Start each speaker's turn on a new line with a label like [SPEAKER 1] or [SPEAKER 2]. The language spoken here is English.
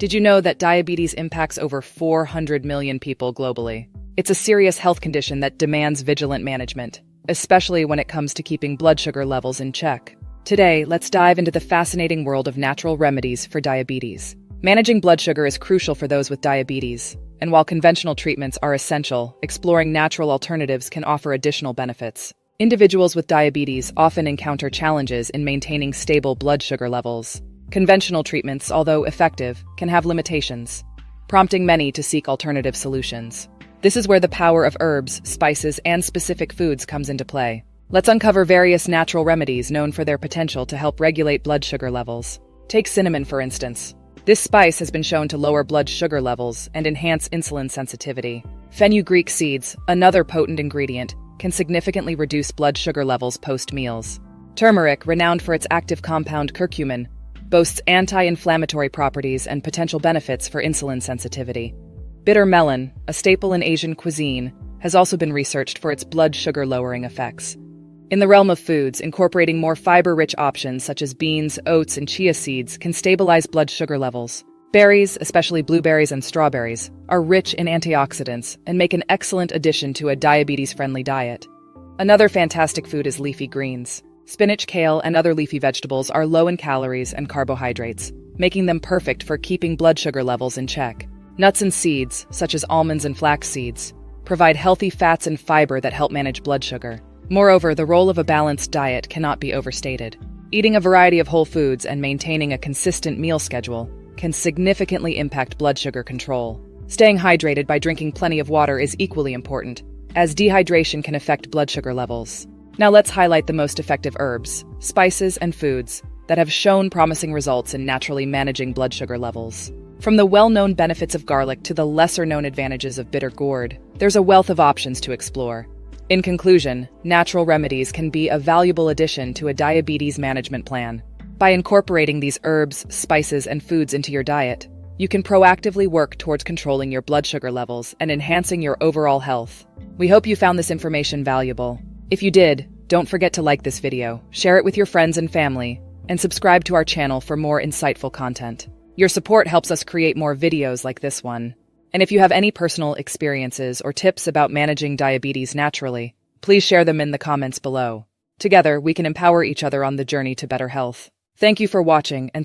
[SPEAKER 1] Did you know that diabetes impacts over 400 million people globally? It's a serious health condition that demands vigilant management, especially when it comes to keeping blood sugar levels in check. Today, let's dive into the fascinating world of natural remedies for diabetes. Managing blood sugar is crucial for those with diabetes, and while conventional treatments are essential, exploring natural alternatives can offer additional benefits. Individuals with diabetes often encounter challenges in maintaining stable blood sugar levels. Conventional treatments, although effective, can have limitations, prompting many to seek alternative solutions. This is where the power of herbs, spices, and specific foods comes into play. Let's uncover various natural remedies known for their potential to help regulate blood sugar levels. Take cinnamon, for instance. This spice has been shown to lower blood sugar levels and enhance insulin sensitivity. Fenugreek seeds, another potent ingredient, can significantly reduce blood sugar levels post-meals. Turmeric, renowned for its active compound curcumin, boasts anti-inflammatory properties and potential benefits for insulin sensitivity. Bitter melon, a staple in Asian cuisine, has also been researched for its blood sugar-lowering effects. In the realm of foods, incorporating more fiber-rich options such as beans, oats, and chia seeds can stabilize blood sugar levels. Berries, especially blueberries and strawberries, are rich in antioxidants and make an excellent addition to a diabetes-friendly diet. Another fantastic food is leafy greens. Spinach, kale, and other leafy vegetables are low in calories and carbohydrates, making them perfect for keeping blood sugar levels in check. Nuts and seeds, such as almonds and flax seeds, provide healthy fats and fiber that help manage blood sugar. Moreover, the role of a balanced diet cannot be overstated. Eating a variety of whole foods and maintaining a consistent meal schedule can significantly impact blood sugar control. Staying hydrated by drinking plenty of water is equally important, as dehydration can affect blood sugar levels. Now let's highlight the most effective herbs, spices, and foods that have shown promising results in naturally managing blood sugar levels. From the well-known benefits of garlic to the lesser-known advantages of bitter gourd, there's a wealth of options to explore. In conclusion, natural remedies can be a valuable addition to a diabetes management plan. By incorporating these herbs, spices, and foods into your diet, you can proactively work towards controlling your blood sugar levels and enhancing your overall health. We hope you found this information valuable. If you did, don't forget to like this video, share it with your friends and family, and subscribe to our channel for more insightful content. Your support helps us create more videos like this one. And if you have any personal experiences or tips about managing diabetes naturally, please share them in the comments below. Together, we can empower each other on the journey to better health. Thank you for watching and